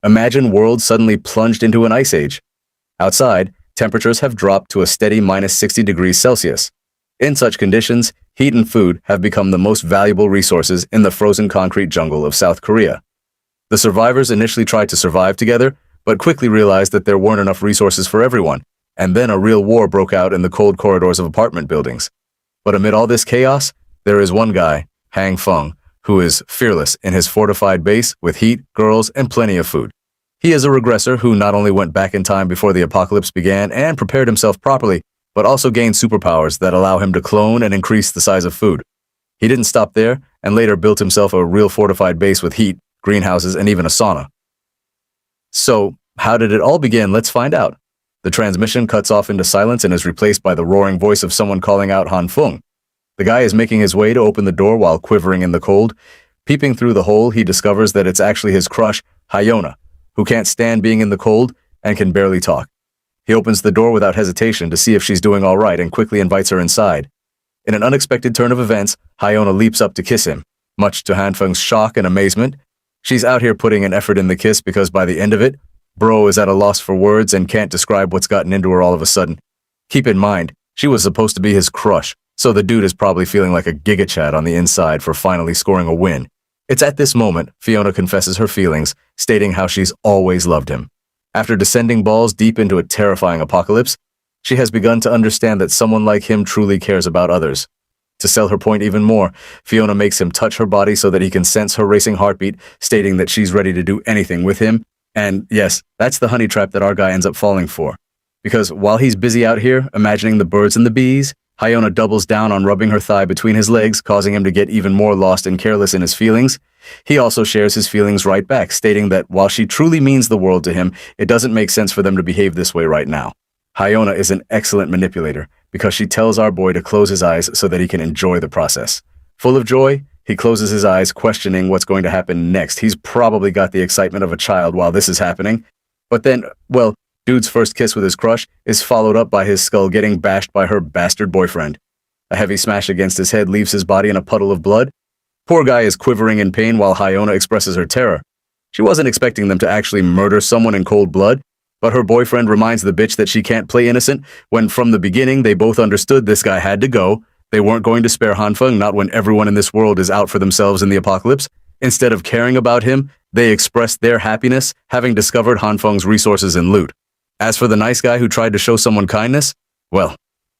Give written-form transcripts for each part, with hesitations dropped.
Imagine world suddenly plunged into an ice age. Outside, temperatures have dropped to a steady minus 60 degrees Celsius. In such conditions, heat and food have become the most valuable resources in the frozen concrete jungle of South Korea. The survivors initially tried to survive together, but quickly realized that there weren't enough resources for everyone, and then a real war broke out in the cold corridors of apartment buildings. But amid all this chaos, there is one guy, Hang Feng, who is fearless in his fortified base with heat, girls, and plenty of food. He is a regressor who not only went back in time before the apocalypse began and prepared himself properly, but also gained superpowers that allow him to clone and increase the size of food. He didn't stop there, and later built himself a real fortified base with heat, greenhouses, and even a sauna. So, how did it all begin? Let's find out. The transmission cuts off into silence and is replaced by the roaring voice of someone calling out Han Feng. The guy is making his way to open the door while quivering in the cold. Peeping through the hole, he discovers that it's actually his crush, Hyona, who can't stand being in the cold and can barely talk. He opens the door without hesitation to see if she's doing all right and quickly invites her inside. In an unexpected turn of events, Hyona leaps up to kiss him. Much to Han Feng's shock and amazement, she's out here putting an effort in the kiss because by the end of it, bro is at a loss for words and can't describe what's gotten into her all of a sudden. Keep in mind, she was supposed to be his crush, so the dude is probably feeling like a gigachad on the inside for finally scoring a win. It's at this moment Fiona confesses her feelings, stating how she's always loved him. After descending balls deep into a terrifying apocalypse, she has begun to understand that someone like him truly cares about others. To sell her point even more, Fiona makes him touch her body so that he can sense her racing heartbeat, stating that she's ready to do anything with him. And yes, that's the honey trap that our guy ends up falling for. Because while he's busy out here, imagining the birds and the bees, Hyona doubles down on rubbing her thigh between his legs, causing him to get even more lost and careless in his feelings. He also shares his feelings right back, stating that while she truly means the world to him, it doesn't make sense for them to behave this way right now. Hyona is an excellent manipulator, because she tells our boy to close his eyes so that he can enjoy the process. Full of joy, he closes his eyes, questioning what's going to happen next. He's probably got the excitement of a child while this is happening. But then, well, dude's first kiss with his crush is followed up by his skull getting bashed by her bastard boyfriend. A heavy smash against his head leaves his body in a puddle of blood. Poor guy is quivering in pain while Hyona expresses her terror. She wasn't expecting them to actually murder someone in cold blood, but her boyfriend reminds the bitch that she can't play innocent when from the beginning they both understood this guy had to go. They weren't going to spare Han Feng, not when everyone in this world is out for themselves in the apocalypse. Instead of caring about him, they expressed their happiness having discovered Han Feng's resources and loot. As for the nice guy who tried to show someone kindness, well,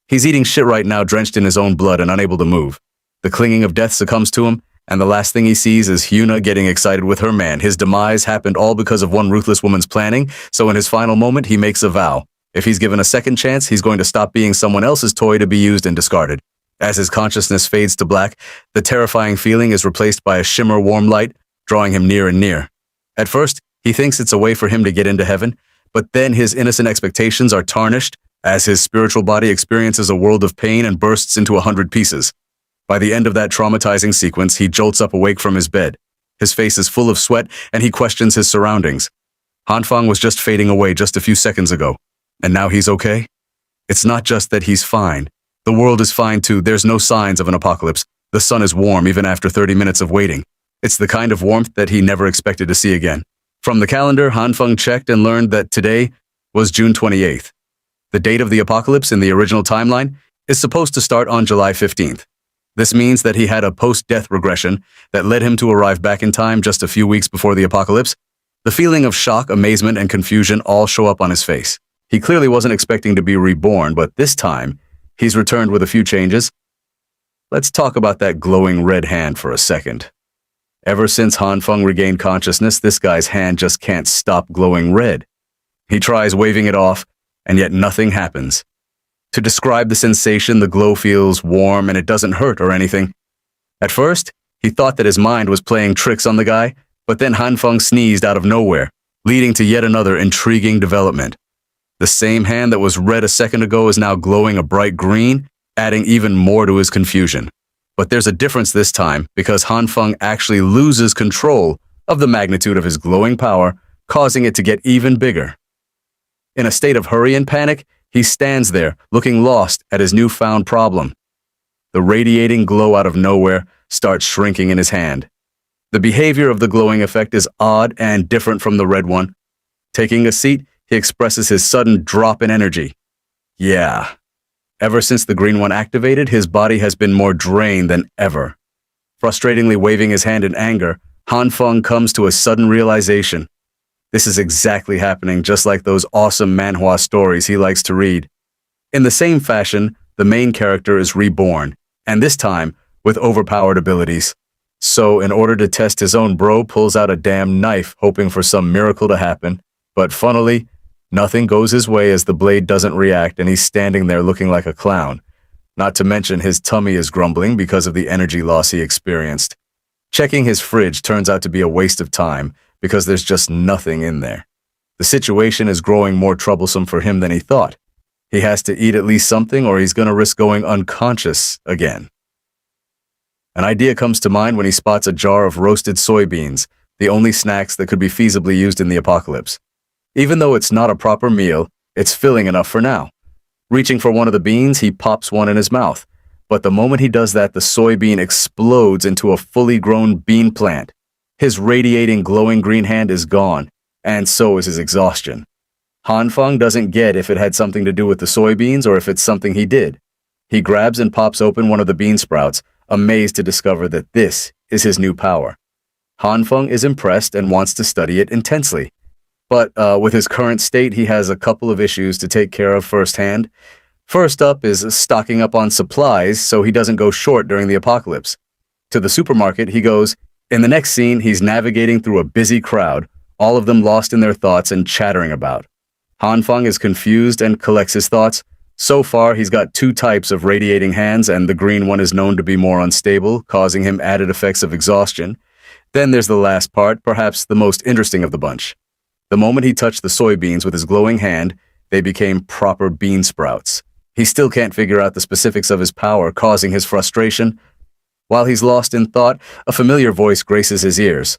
he's eating shit right now, drenched in his own blood and unable to move. The clinging of death succumbs to him, and the last thing he sees is Hyuna getting excited with her man. His demise happened all because of one ruthless woman's planning, so in his final moment he makes a vow. If he's given a second chance, he's going to stop being someone else's toy to be used and discarded. As his consciousness fades to black, the terrifying feeling is replaced by a shimmer warm light, drawing him near and near. At first, he thinks it's a way for him to get into heaven, but then his innocent expectations are tarnished as his spiritual body experiences a world of pain and bursts into 100 pieces. By the end of that traumatizing sequence, he jolts up awake from his bed. His face is full of sweat, and he questions his surroundings. Han Feng was just fading away just a few seconds ago, and now he's okay? It's not just that he's fine. The world is fine too. There's no signs of an apocalypse. The sun is warm even after 30 minutes of waiting. It's the kind of warmth that he never expected to see again. From the calendar, Han Feng checked and learned that today was June 28th. The date of the apocalypse in the original timeline is supposed to start on July 15th. This means that he had a post-death regression that led him to arrive back in time just a few weeks before the apocalypse. The feeling of shock, amazement, and confusion all show up on his face. He clearly wasn't expecting to be reborn, but this time, he's returned with a few changes. Let's talk about that glowing red hand for a second. Ever since Han Feng regained consciousness, this guy's hand just can't stop glowing red. He tries waving it off, and yet nothing happens. To describe the sensation, the glow feels warm and it doesn't hurt or anything. At first, he thought that his mind was playing tricks on the guy, but then Han Feng sneezed out of nowhere, leading to yet another intriguing development. The same hand that was red a second ago is now glowing a bright green, adding even more to his confusion. But there's a difference this time because Han Feng actually loses control of the magnitude of his glowing power, causing it to get even bigger. In a state of hurry and panic, he stands there, looking lost at his newfound problem. The radiating glow out of nowhere starts shrinking in his hand. The behavior of the glowing effect is odd and different from the red one. Taking a seat, he expresses his sudden drop in energy. Yeah. Ever since the green one activated, his body has been more drained than ever. Frustratingly waving his hand in anger, Han Feng comes to a sudden realization. This is exactly happening just like those awesome manhwa stories he likes to read. In the same fashion, the main character is reborn, and this time with overpowered abilities. So in order to test his own, bro pulls out a damn knife hoping for some miracle to happen, but funnily, nothing goes his way as the blade doesn't react and he's standing there looking like a clown. Not to mention his tummy is grumbling because of the energy loss he experienced. Checking his fridge turns out to be a waste of time because there's just nothing in there. The situation is growing more troublesome for him than he thought. He has to eat at least something or he's going to risk going unconscious again. An idea comes to mind when he spots a jar of roasted soybeans, the only snacks that could be feasibly used in the apocalypse. Even though it's not a proper meal, it's filling enough for now. Reaching for one of the beans, he pops one in his mouth. But the moment he does that, the soybean explodes into a fully grown bean plant. His radiating, glowing green hand is gone, and so is his exhaustion. Han Feng doesn't get if it had something to do with the soybeans or if it's something he did. He grabs and pops open one of the bean sprouts, amazed to discover that this is his new power. Han Feng is impressed and wants to study it intensely. But with his current state, he has a couple of issues to take care of firsthand. First up is stocking up on supplies so he doesn't go short during the apocalypse. To the supermarket he goes. In the next scene, he's navigating through a busy crowd, all of them lost in their thoughts and chattering about. Han Feng is confused and collects his thoughts. So far, he's got 2 types of radiating hands, and the green one is known to be more unstable, causing him added effects of exhaustion. Then there's the last part, perhaps the most interesting of the bunch. The moment he touched the soybeans with his glowing hand, they became proper bean sprouts. He still can't figure out the specifics of his power, causing his frustration. While he's lost in thought, a familiar voice graces his ears.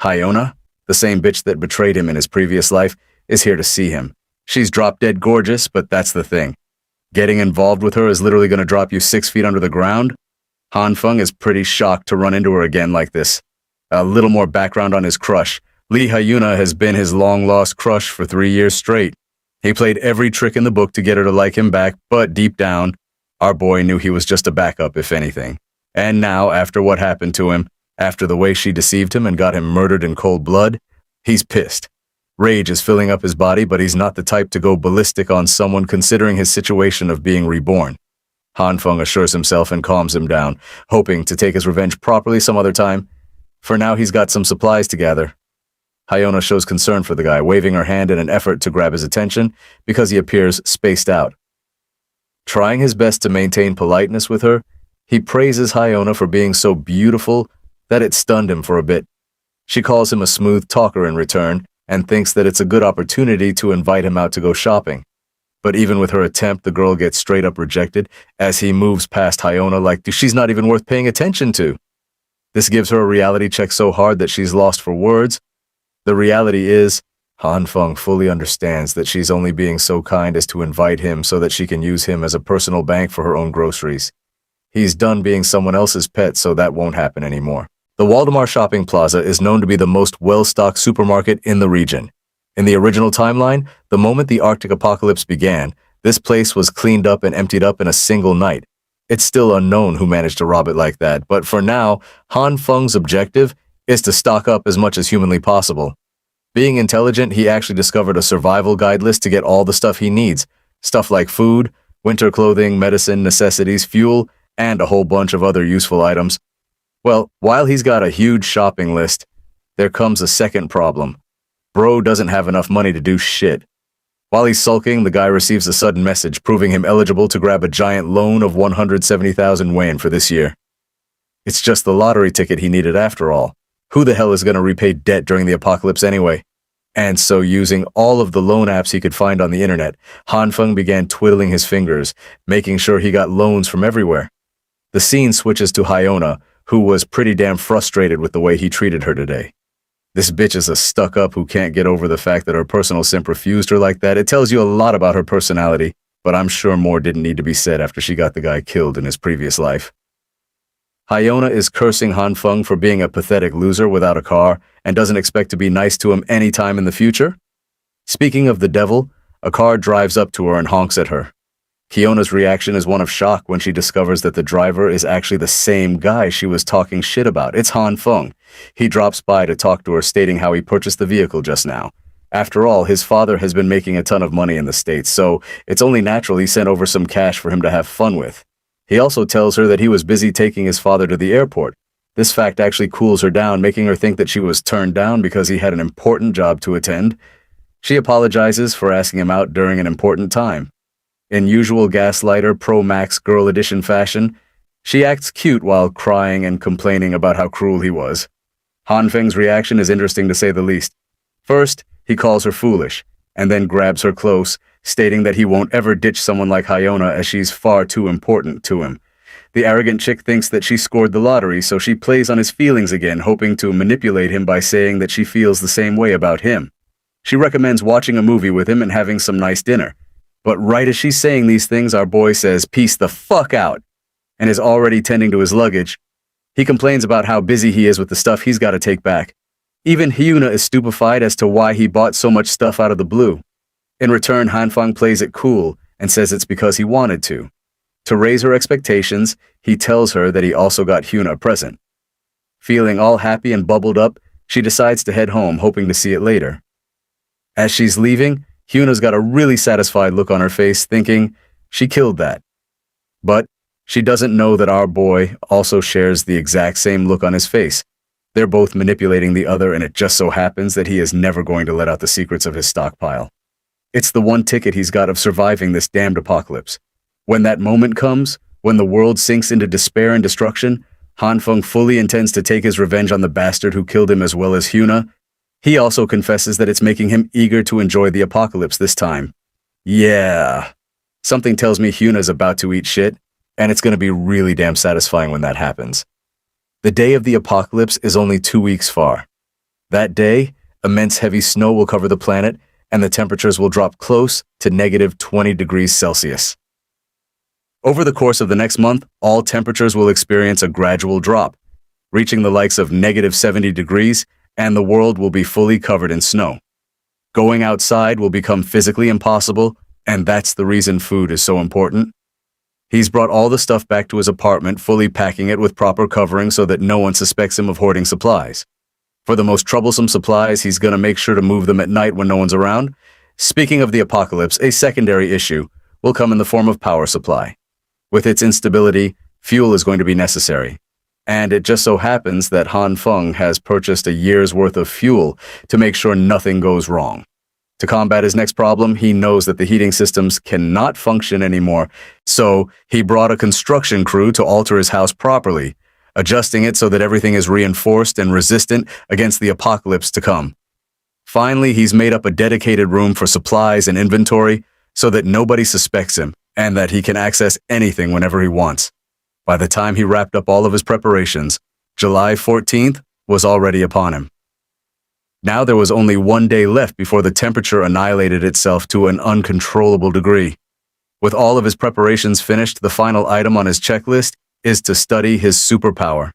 Hyona, the same bitch that betrayed him in his previous life, is here to see him. She's drop-dead gorgeous, but that's the thing. Getting involved with her is literally going to drop you 6 feet under the ground. Han Feng is pretty shocked to run into her again like this. A little more background on his crush. Lee Hyuna has been his long-lost crush for 3 years straight. He played every trick in the book to get her to like him back, but deep down, our boy knew he was just a backup, if anything. And now, after what happened to him, after the way she deceived him and got him murdered in cold blood, he's pissed. Rage is filling up his body, but he's not the type to go ballistic on someone considering his situation of being reborn. Han Feng assures himself and calms him down, hoping to take his revenge properly some other time. For now, he's got some supplies to gather. Hyona shows concern for the guy, waving her hand in an effort to grab his attention because he appears spaced out. Trying his best to maintain politeness with her, he praises Hyona for being so beautiful that it stunned him for a bit. She calls him a smooth talker in return and thinks that it's a good opportunity to invite him out to go shopping. But even with her attempt, the girl gets straight up rejected as he moves past Hyona like she's not even worth paying attention to. This gives her a reality check so hard that she's lost for words. The reality is, Han Feng fully understands that she's only being so kind as to invite him so that she can use him as a personal bank for her own groceries. He's done being someone else's pet, so that won't happen anymore. The Waldemar Shopping Plaza is known to be the most well-stocked supermarket in the region. In the original timeline, the moment the Arctic apocalypse began, this place was cleaned up and emptied up in a single night. It's still unknown who managed to rob it like that, but for now, Han Feng's objective is to stock up as much as humanly possible. Being intelligent, he actually discovered a survival guide list to get all the stuff he needs. Stuff like food, winter clothing, medicine, necessities, fuel, and a whole bunch of other useful items. Well, while he's got a huge shopping list, there comes a second problem. Bro doesn't have enough money to do shit. While he's sulking, the guy receives a sudden message proving him eligible to grab a giant loan of 170,000 yuan for this year. It's just the lottery ticket he needed after all. Who the hell is going to repay debt during the apocalypse anyway? And so using all of the loan apps he could find on the internet, Han Feng began twiddling his fingers, making sure he got loans from everywhere. The scene switches to Hyona, who was pretty damn frustrated with the way he treated her today. This bitch is a stuck-up who can't get over the fact that her personal simp refused her like that. It tells you a lot about her personality, but I'm sure more didn't need to be said after she got the guy killed in his previous life. Hyona is cursing Hanfeng for being a pathetic loser without a car and doesn't expect to be nice to him anytime in the future. Speaking of the devil, a car drives up to her and honks at her. Hyona's reaction is one of shock when she discovers that the driver is actually the same guy she was talking shit about. It's Hanfeng. He drops by to talk to her, stating how he purchased the vehicle just now. After all, his father has been making a ton of money in the States, so it's only natural he sent over some cash for him to have fun with. He also tells her that he was busy taking his father to the airport. This fact actually cools her down, making her think that she was turned down because he had an important job to attend. She apologizes for asking him out during an important time. In usual Gaslighter Pro Max Girl Edition fashion, she acts cute while crying and complaining about how cruel he was. Hanfeng's reaction is interesting to say the least. First, he calls her foolish, and then grabs her close, stating that he won't ever ditch someone like Hyona as she's far too important to him. The arrogant chick thinks that she scored the lottery, so she plays on his feelings again, hoping to manipulate him by saying that she feels the same way about him. She recommends watching a movie with him and having some nice dinner. But right as she's saying these things, our boy says, "Peace the fuck out," and is already tending to his luggage. He complains about how busy he is with the stuff he's got to take back. Even Hyuna is stupefied as to why he bought so much stuff out of the blue. In return, Hanfeng plays it cool and says it's because he wanted to. To raise her expectations, he tells her that he also got Hyuna a present. Feeling all happy and bubbled up, she decides to head home, hoping to see it later. As she's leaving, Hyuna's got a really satisfied look on her face, thinking she killed that. But she doesn't know that our boy also shares the exact same look on his face. They're both manipulating the other, and it just so happens that he is never going to let out the secrets of his stockpile. It's the one ticket he's got of surviving this damned apocalypse. When that moment comes, when the world sinks into despair and destruction, Hanfeng fully intends to take his revenge on the bastard who killed him as well as Hyuna. He also confesses that it's making him eager to enjoy the apocalypse this time. Yeah. Something tells me Hyuna's about to eat shit, and it's going to be really damn satisfying when that happens. The day of the apocalypse is only 2 weeks far. That day, immense heavy snow will cover the planet, and the temperatures will drop close to negative 20 degrees Celsius. Over the course of the next month, all temperatures will experience a gradual drop, reaching the likes of negative 70 degrees, and the world will be fully covered in snow. Going outside will become physically impossible, and that's the reason food is so important. He's brought all the stuff back to his apartment, fully packing it with proper covering so that no one suspects him of hoarding supplies. For the most troublesome supplies, he's going to make sure to move them at night when no one's around. Speaking of the apocalypse, a secondary issue will come in the form of power supply. With its instability, fuel is going to be necessary. And it just so happens that Hanfeng has purchased a year's worth of fuel to make sure nothing goes wrong. To combat his next problem, he knows that the heating systems cannot function anymore, so he brought a construction crew to alter his house properly, adjusting it so that everything is reinforced and resistant against the apocalypse to come. Finally, he's made up a dedicated room for supplies and inventory so that nobody suspects him and that he can access anything whenever he wants. By the time he wrapped up all of his preparations, July 14th was already upon him. Now there was only 1 day left before the temperature annihilated itself to an uncontrollable degree. With all of his preparations finished, the final item on his checklist is to study his superpower.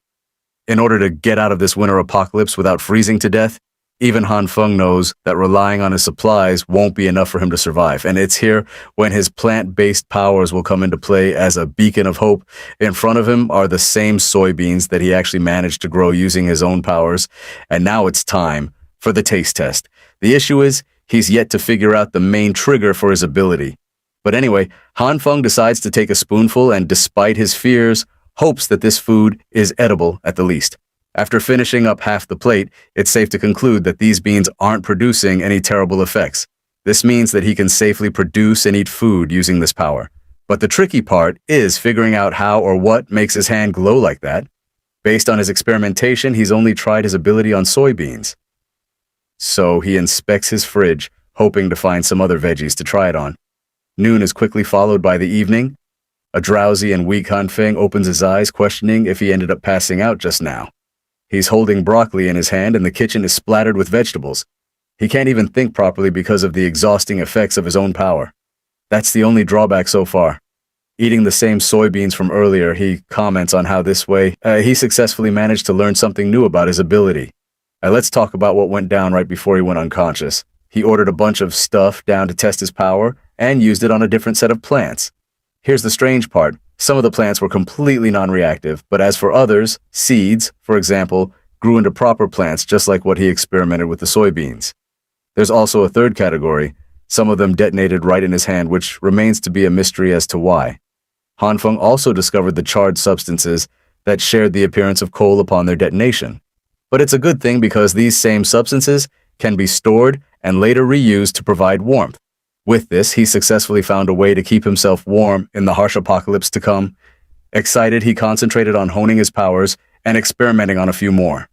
In order to get out of this winter apocalypse without freezing to death, even Hanfeng knows that relying on his supplies won't be enough for him to survive, and it's here when his plant-based powers will come into play as a beacon of hope. In front of him are the same soybeans that he actually managed to grow using his own powers, and now it's time for the taste test. The issue is, he's yet to figure out the main trigger for his ability. But anyway, Hanfeng decides to take a spoonful and, despite his fears, hopes that this food is edible at the least. After finishing up half the plate, it's safe to conclude that these beans aren't producing any terrible effects. This means that he can safely produce and eat food using this power. But the tricky part is figuring out how or what makes his hand glow like that. Based on his experimentation, he's only tried his ability on soybeans. So he inspects his fridge, hoping to find some other veggies to try it on. Noon is quickly followed by the evening. A drowsy and weak Hanfeng opens his eyes, questioning if he ended up passing out just now. He's holding broccoli in his hand and the kitchen is splattered with vegetables. He can't even think properly because of the exhausting effects of his own power. That's the only drawback so far. Eating the same soybeans from earlier, he comments on how this way, he successfully managed to learn something new about his ability. Let's talk about what went down right before he went unconscious. He ordered a bunch of stuff down to test his power and used it on a different set of plants. Here's the strange part. Some of the plants were completely non-reactive, but as for others, seeds, for example, grew into proper plants just like what he experimented with the soybeans. There's also a third category. Some of them detonated right in his hand, which remains to be a mystery as to why. Hanfeng also discovered the charred substances that shared the appearance of coal upon their detonation. But it's a good thing because these same substances can be stored and later reused to provide warmth. With this, he successfully found a way to keep himself warm in the harsh apocalypse to come. Excited, he concentrated on honing his powers and experimenting on a few more.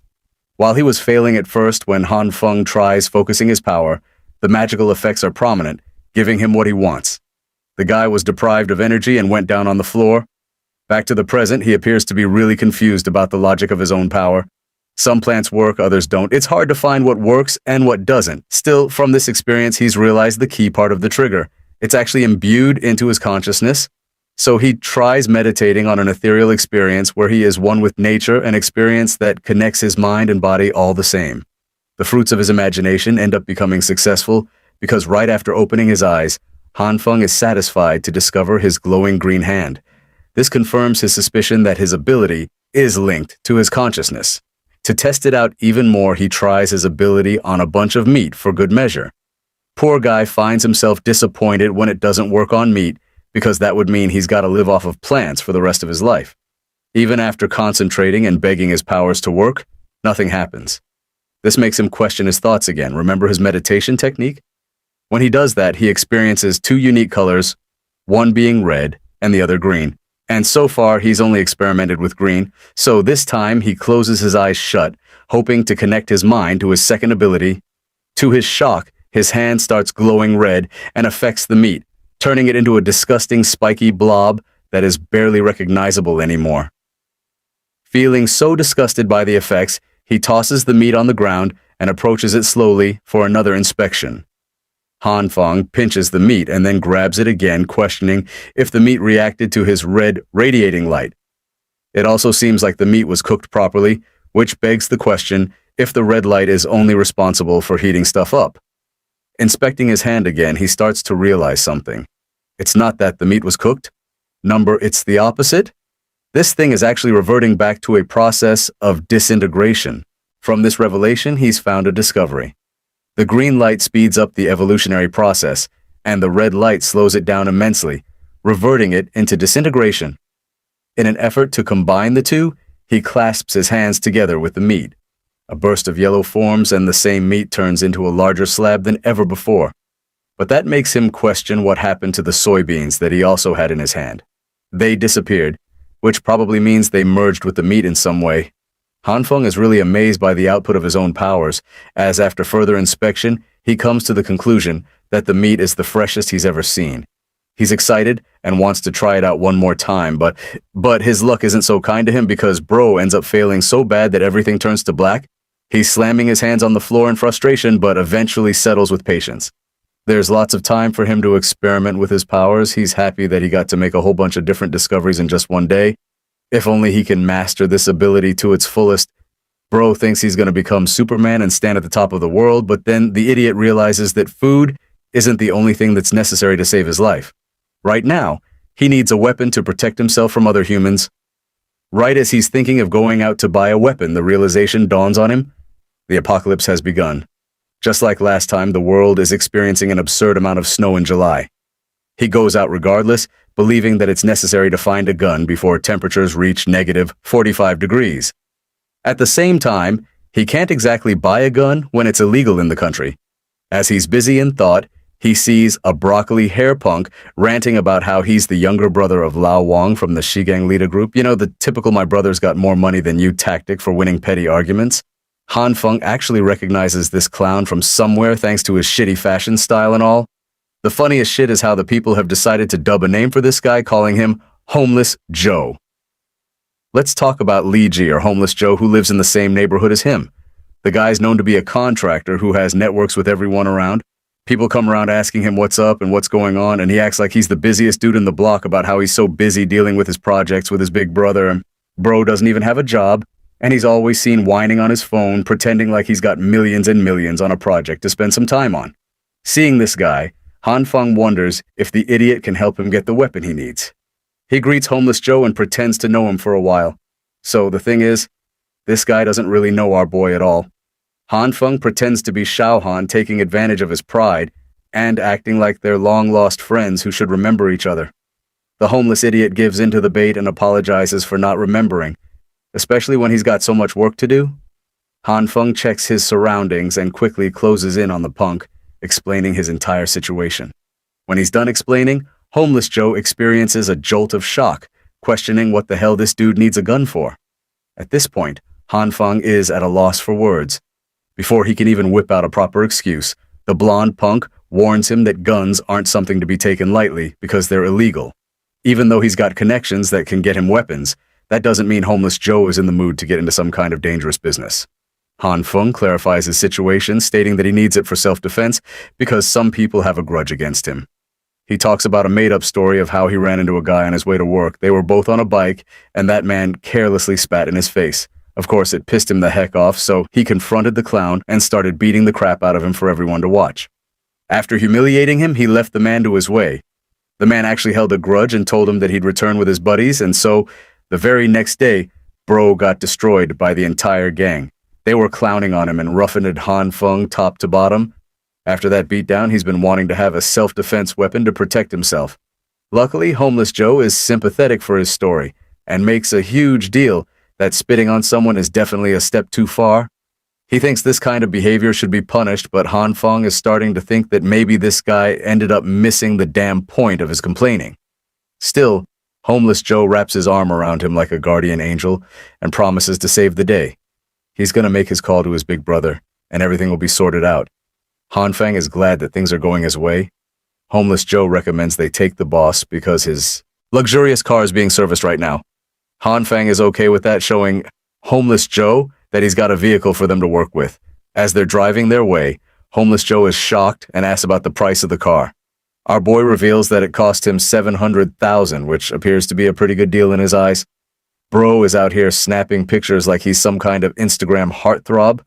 While he was failing at first when Hanfeng tries focusing his power, the magical effects are prominent, giving him what he wants. The guy was deprived of energy and went down on the floor. Back to the present, he appears to be really confused about the logic of his own power. Some plants work, others don't. It's hard to find what works and what doesn't. Still, from this experience, he's realized the key part of the trigger. It's actually imbued into his consciousness. So he tries meditating on an ethereal experience where he is one with nature, an experience that connects his mind and body all the same. The fruits of his imagination end up becoming successful because right after opening his eyes, Hanfeng is satisfied to discover his glowing green hand. This confirms his suspicion that his ability is linked to his consciousness. To test it out even more, he tries his ability on a bunch of meat for good measure. Poor guy finds himself disappointed when it doesn't work on meat because that would mean he's got to live off of plants for the rest of his life. Even after concentrating and begging his powers to work, nothing happens. This makes him question his thoughts again. Remember his meditation technique? When he does that, he experiences two unique colors, one being red and the other green. And so far, he's only experimented with green, so this time he closes his eyes shut, hoping to connect his mind to his second ability. To his shock, his hand starts glowing red and affects the meat, turning it into a disgusting spiky blob that is barely recognizable anymore. Feeling so disgusted by the effects, he tosses the meat on the ground and approaches it slowly for another inspection. Hanfeng pinches the meat and then grabs it again, questioning if the meat reacted to his red radiating light. It also seems like the meat was cooked properly, which begs the question if the red light is only responsible for heating stuff up. Inspecting his hand again, he starts to realize something. It's not that the meat was cooked. It's the opposite. This thing is actually reverting back to a process of disintegration. From this revelation, he's found a discovery. The green light speeds up the evolutionary process, and the red light slows it down immensely, reverting it into disintegration. In an effort to combine the two, he clasps his hands together with the meat. A burst of yellow forms and the same meat turns into a larger slab than ever before. But that makes him question what happened to the soybeans that he also had in his hand. They disappeared, which probably means they merged with the meat in some way. Hanfeng is really amazed by the output of his own powers, as after further inspection, he comes to the conclusion that the meat is the freshest he's ever seen. He's excited and wants to try it out one more time, but his luck isn't so kind to him because bro ends up failing so bad that everything turns to black. He's slamming his hands on the floor in frustration, but eventually settles with patience. There's lots of time for him to experiment with his powers. He's happy that he got to make a whole bunch of different discoveries in just one day. If only he can master this ability to its fullest. Bro thinks he's going to become Superman and stand at the top of the world, but then the idiot realizes that food isn't the only thing that's necessary to save his life. Right now, he needs a weapon to protect himself from other humans. Right as he's thinking of going out to buy a weapon, the realization dawns on him. The apocalypse has begun. Just like last time, the world is experiencing an absurd amount of snow in July. He goes out regardless, believing that it's necessary to find a gun before temperatures reach negative 45 degrees. At the same time, he can't exactly buy a gun when it's illegal in the country. As he's busy in thought, he sees a broccoli hair punk ranting about how he's the younger brother of Lao Wang from the Shigang Lida group. You know, the typical "my brother's got more money than you" tactic for winning petty arguments. Hanfeng actually recognizes this clown from somewhere thanks to his shitty fashion style and all. The funniest shit is how the people have decided to dub a name for this guy, calling him Homeless Joe. Let's talk about Li Ji, or Homeless Joe, who lives in the same neighborhood as him. The guy's known to be a contractor who has networks with everyone around. People come around asking him what's up and what's going on, and he acts like he's the busiest dude in the block about how he's so busy dealing with his projects with his big brother. Bro doesn't even have a job, and he's always seen whining on his phone, pretending like he's got millions and millions on a project to spend some time on. Seeing this guy, Hanfeng wonders if the idiot can help him get the weapon he needs. He greets Homeless Joe and pretends to know him for a while. So the thing is, this guy doesn't really know our boy at all. Hanfeng pretends to be Xiaohan, taking advantage of his pride and acting like they're long-lost friends who should remember each other. The homeless idiot gives in to the bait and apologizes for not remembering, especially when he's got so much work to do. Hanfeng checks his surroundings and quickly closes in on the punk, explaining his entire situation. When he's done explaining, Homeless Joe experiences a jolt of shock, questioning what the hell this dude needs a gun for. At this point, Hanfeng is at a loss for words. Before he can even whip out a proper excuse, the blonde punk warns him that guns aren't something to be taken lightly because they're illegal. Even though he's got connections that can get him weapons, that doesn't mean Homeless Joe is in the mood to get into some kind of dangerous business. Hanfeng clarifies his situation, stating that he needs it for self-defense because some people have a grudge against him. He talks about a made-up story of how he ran into a guy on his way to work. They were both on a bike, and that man carelessly spat in his face. Of course, it pissed him the heck off, so he confronted the clown and started beating the crap out of him for everyone to watch. After humiliating him, he left the man to his way. The man actually held a grudge and told him that he'd return with his buddies, and so, the very next day, Bro got destroyed by the entire gang. They were clowning on him and roughing Hanfeng top to bottom. After that beatdown, he's been wanting to have a self-defense weapon to protect himself. Luckily, Homeless Joe is sympathetic for his story and makes a huge deal that spitting on someone is definitely a step too far. He thinks this kind of behavior should be punished, but Hanfeng is starting to think that maybe this guy ended up missing the damn point of his complaining. Still, Homeless Joe wraps his arm around him like a guardian angel and promises to save the day. He's gonna make his call to his big brother, and everything will be sorted out. Hanfeng is glad that things are going his way. Homeless Joe recommends they take the boss because his luxurious car is being serviced right now. Hanfeng is okay with that, showing Homeless Joe that he's got a vehicle for them to work with. As they're driving their way, Homeless Joe is shocked and asks about the price of the car. Our boy reveals that it cost him $700,000, which appears to be a pretty good deal in his eyes. Bro is out here snapping pictures like he's some kind of Instagram heartthrob.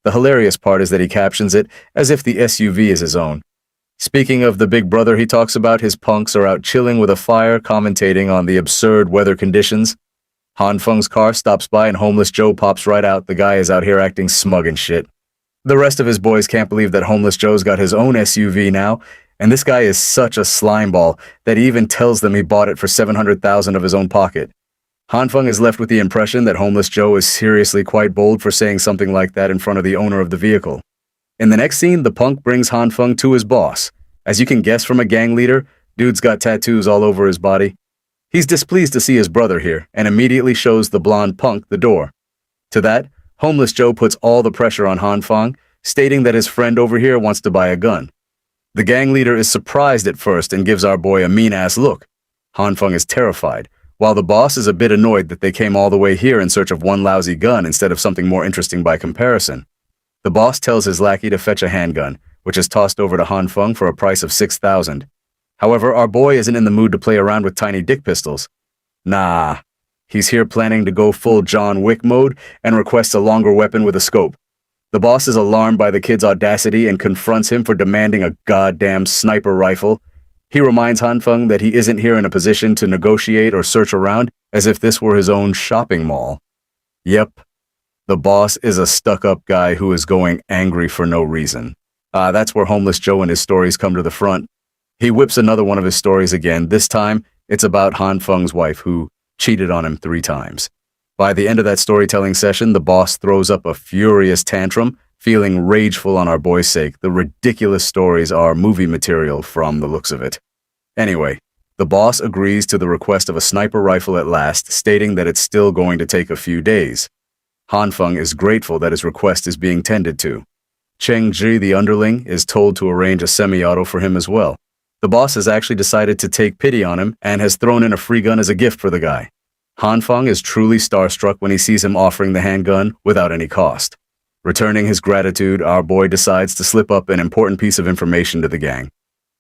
The hilarious part is that he captions it as if the SUV is his own. Speaking of the big brother he talks about, his punks are out chilling with a fire, commentating on the absurd weather conditions. Hanfeng's car stops by and Homeless Joe pops right out. The guy is out here acting smug and shit. The rest of his boys can't believe that Homeless Joe's got his own SUV now, and this guy is such a slimeball that he even tells them he bought it for $700,000 of his own pocket. Hanfeng is left with the impression that Homeless Joe is seriously quite bold for saying something like that in front of the owner of the vehicle. In the next scene, the punk brings Hanfeng to his boss. As you can guess from a gang leader, dude's got tattoos all over his body. He's displeased to see his brother here and immediately shows the blonde punk the door. To that, Homeless Joe puts all the pressure on Hanfeng, stating that his friend over here wants to buy a gun. The gang leader is surprised at first and gives our boy a mean-ass look. Hanfeng is terrified, while the boss is a bit annoyed that they came all the way here in search of one lousy gun instead of something more interesting by comparison. The boss tells his lackey to fetch a handgun, which is tossed over to Hanfeng for a price of $6,000. However, our boy isn't in the mood to play around with tiny dick pistols. Nah, he's here planning to go full John Wick mode and requests a longer weapon with a scope. The boss is alarmed by the kid's audacity and confronts him for demanding a goddamn sniper rifle. He reminds Hanfeng that he isn't here in a position to negotiate or search around as if this were his own shopping mall. Yep, the boss is a stuck-up guy who is going angry for no reason. That's where Homeless Joe and his stories come to the front. He whips another one of his stories again. This time, it's about Hanfeng's wife, who cheated on him 3 times. By the end of that storytelling session, the boss throws up a furious tantrum, feeling rageful on our boy's sake. The ridiculous stories are movie material from the looks of it. Anyway, the boss agrees to the request of a sniper rifle at last, stating that it's still going to take a few days. Hanfeng is grateful that his request is being tended to. Cheng Ji, the underling, is told to arrange a semi-auto for him as well. The boss has actually decided to take pity on him and has thrown in a free gun as a gift for the guy. Hanfeng is truly starstruck when he sees him offering the handgun without any cost. Returning his gratitude, our boy decides to slip up an important piece of information to the gang.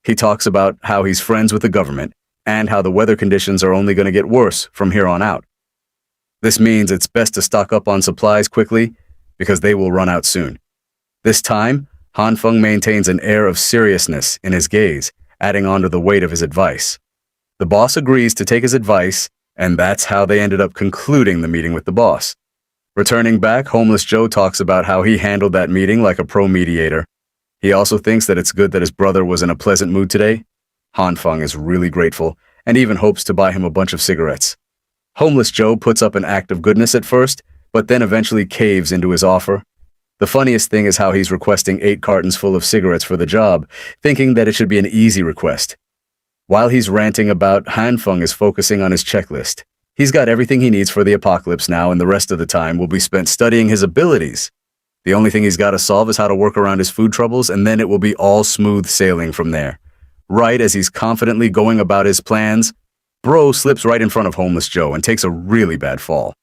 He talks about how he's friends with the government and how the weather conditions are only going to get worse from here on out. This means it's best to stock up on supplies quickly because they will run out soon. This time, Hanfeng maintains an air of seriousness in his gaze, adding on to the weight of his advice. The boss agrees to take his advice, and that's how they ended up concluding the meeting with the boss. Returning back, Homeless Joe talks about how he handled that meeting like a pro mediator. He also thinks that it's good that his brother was in a pleasant mood today. Hanfeng is really grateful and even hopes to buy him a bunch of cigarettes. Homeless Joe puts up an act of goodness at first, but then eventually caves into his offer. The funniest thing is how he's requesting 8 cartons full of cigarettes for the job, thinking that it should be an easy request. While he's ranting about, Hanfeng is focusing on his checklist. He's got everything he needs for the apocalypse now, and the rest of the time will be spent studying his abilities. The only thing he's got to solve is how to work around his food troubles, and then it will be all smooth sailing from there. Right as he's confidently going about his plans, Bro slips right in front of Homeless Joe and takes a really bad fall.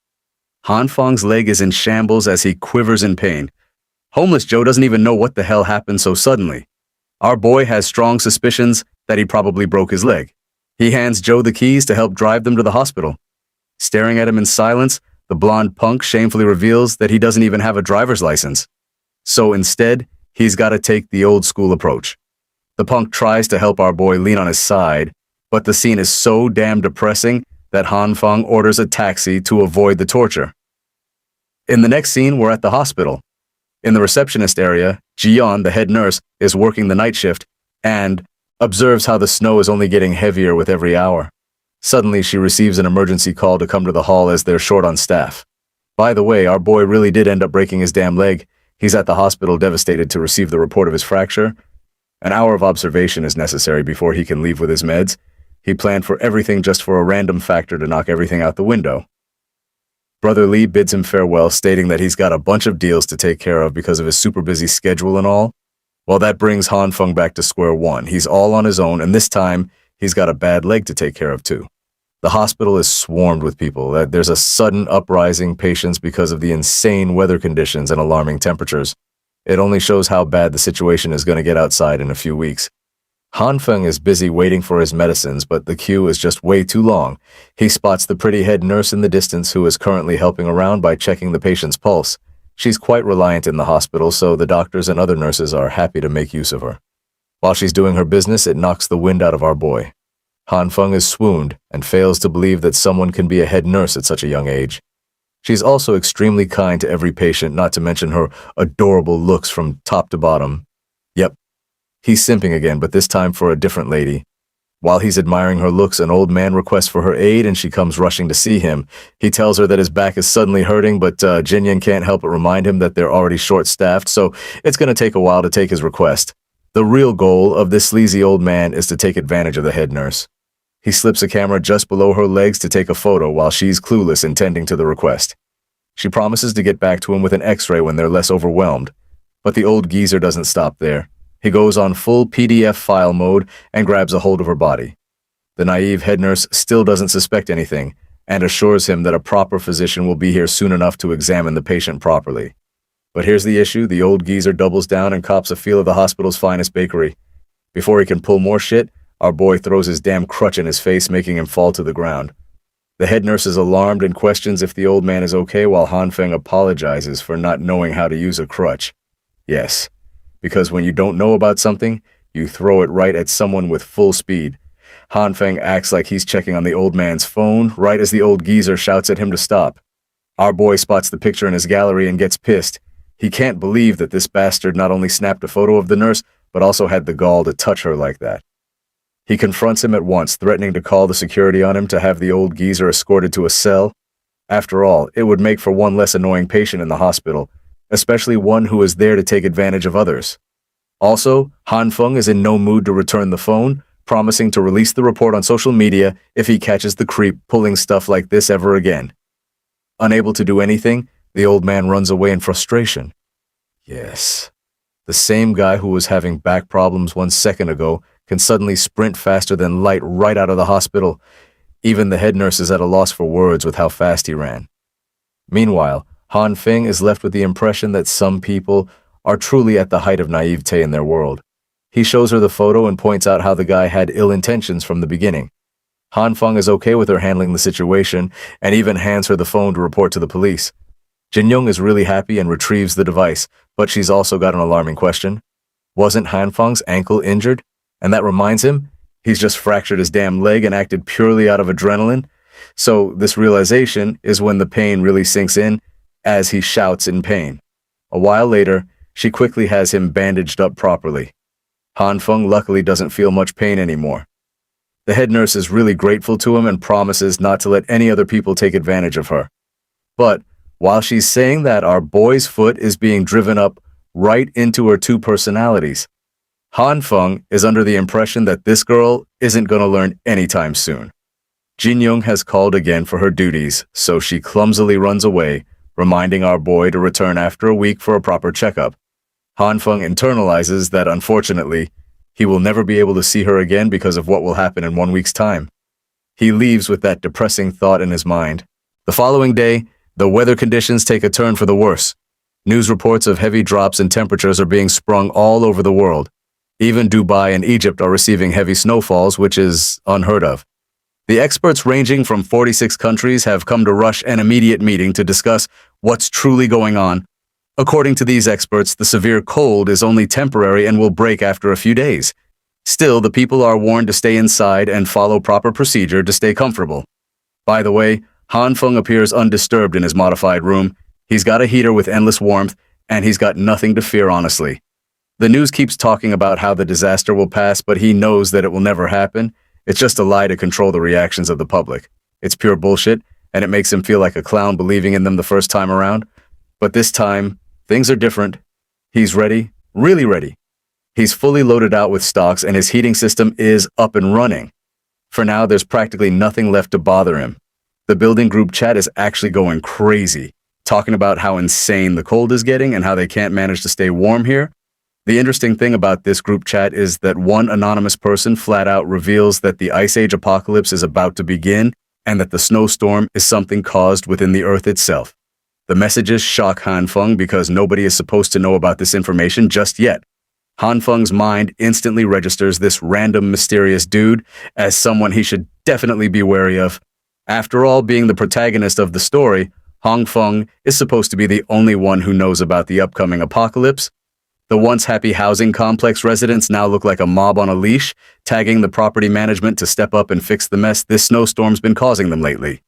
Hanfeng's leg is in shambles as he quivers in pain. Homeless Joe doesn't even know what the hell happened so suddenly. Our boy has strong suspicions that he probably broke his leg. He hands Joe the keys to help drive them to the hospital. Staring at him in silence, the blonde punk shamefully reveals that he doesn't even have a driver's license. So instead, he's got to take the old school approach. The punk tries to help our boy lean on his side, but the scene is so damn depressing that Hanfeng orders a taxi to avoid the torture. In the next scene, we're at the hospital. In the receptionist area, Jian, the head nurse, is working the night shift and observes how the snow is only getting heavier with every hour. Suddenly, she receives an emergency call to come to the hall as they're short on staff. By the way, our boy really did end up breaking his damn leg. He's at the hospital devastated to receive the report of his fracture. An hour of observation is necessary before he can leave with his meds. He planned for everything just for a random factor to knock everything out the window. Brother Lee bids him farewell, stating that he's got a bunch of deals to take care of because of his super busy schedule and all. Well, that brings Hanfeng back to square one. He's all on his own, and this time, he's got a bad leg to take care of too. The hospital is swarmed with people. There's a sudden uprising patients because of the insane weather conditions and alarming temperatures. It only shows how bad the situation is going to get outside in a few weeks. Hanfeng is busy waiting for his medicines, but the queue is just way too long. He spots the pretty head nurse in the distance who is currently helping around by checking the patient's pulse. She's quite reliant in the hospital, so the doctors and other nurses are happy to make use of her. While she's doing her business, it knocks the wind out of our boy. Hanfeng is swooned and fails to believe that someone can be a head nurse at such a young age. She's also extremely kind to every patient, not to mention her adorable looks from top to bottom. Yep, he's simping again, but this time for a different lady. While he's admiring her looks, an old man requests for her aid and she comes rushing to see him. He tells her that his back is suddenly hurting, but Jinyan can't help but remind him that they're already short-staffed, so it's going to take a while to take his request. The real goal of this sleazy old man is to take advantage of the head nurse. He slips a camera just below her legs to take a photo while she's clueless and tending to the request. She promises to get back to him with an x-ray when they're less overwhelmed. But the old geezer doesn't stop there. He goes on full PDF file mode and grabs a hold of her body. The naive head nurse still doesn't suspect anything and assures him that a proper physician will be here soon enough to examine the patient properly. But here's the issue. The old geezer doubles down and cops a feel of the hospital's finest bakery. Before he can pull more shit, our boy throws his damn crutch in his face, making him fall to the ground. The head nurse is alarmed and questions if the old man is okay, while Hanfeng apologizes for not knowing how to use a crutch. Yes, because when you don't know about something, you throw it right at someone with full speed. Hanfeng acts like he's checking on the old man's phone, right as the old geezer shouts at him to stop. Our boy spots the picture in his gallery and gets pissed. He can't believe that this bastard not only snapped a photo of the nurse, but also had the gall to touch her like that. He confronts him at once, threatening to call the security on him to have the old geezer escorted to a cell. After all, it would make for one less annoying patient in the hospital, especially one who is there to take advantage of others. Also, Hanfeng is in no mood to return the phone, promising to release the report on social media if he catches the creep pulling stuff like this ever again. Unable to do anything, the old man runs away in frustration. Yes, the same guy who was having back problems 1 second ago can suddenly sprint faster than light right out of the hospital. Even the head nurse is at a loss for words with how fast he ran. Meanwhile, Han Feng is left with the impression that some people are truly at the height of naivete in their world. He shows her the photo and points out how the guy had ill intentions from the beginning. Han Feng is okay with her handling the situation and even hands her the phone to report to the police. Jin Young is really happy and retrieves the device, but she's also got an alarming question. Wasn't Han Feng's ankle injured? And that reminds him, he's just fractured his damn leg and acted purely out of adrenaline. So this realization is when the pain really sinks in as he shouts in pain. A while later, she quickly has him bandaged up properly. Han Feng luckily doesn't feel much pain anymore. The head nurse is really grateful to him and promises not to let any other people take advantage of her. But while she's saying that, our boy's foot is being driven up right into her two personalities. Han Feng is under the impression that this girl isn't going to learn anytime soon. Jin Young has called again for her duties, so she clumsily runs away, reminding our boy to return after a week for a proper checkup. Han Feng internalizes that, unfortunately, he will never be able to see her again because of what will happen in 1 week's time. He leaves with that depressing thought in his mind. The following day, the weather conditions take a turn for the worse. News reports of heavy drops in temperatures are being sprung all over the world. Even Dubai and Egypt are receiving heavy snowfalls, which is unheard of. The experts ranging from 46 countries have come to rush an immediate meeting to discuss what's truly going on. According to these experts, the severe cold is only temporary and will break after a few days. Still, the people are warned to stay inside and follow proper procedure to stay comfortable. By the way, Han Feng appears undisturbed in his modified room. He's got a heater with endless warmth, and he's got nothing to fear, honestly. The news keeps talking about how the disaster will pass, but he knows that it will never happen. It's just a lie to control the reactions of the public. It's pure bullshit, and it makes him feel like a clown believing in them the first time around. But this time, things are different. He's ready, really ready. He's fully loaded out with stocks, and his heating system is up and running. For now, there's practically nothing left to bother him. The building group chat is actually going crazy, talking about how insane the cold is getting and how they can't manage to stay warm here. The interesting thing about this group chat is that one anonymous person flat out reveals that the Ice Age apocalypse is about to begin and that the snowstorm is something caused within the Earth itself. The messages shock Han Feng because nobody is supposed to know about this information just yet. Han Feng's mind instantly registers this random mysterious dude as someone he should definitely be wary of. After all, being the protagonist of the story, Han Feng is supposed to be the only one who knows about the upcoming apocalypse. The once happy housing complex residents now look like a mob on a leash, tagging the property management to step up and fix the mess this snowstorm's been causing them lately.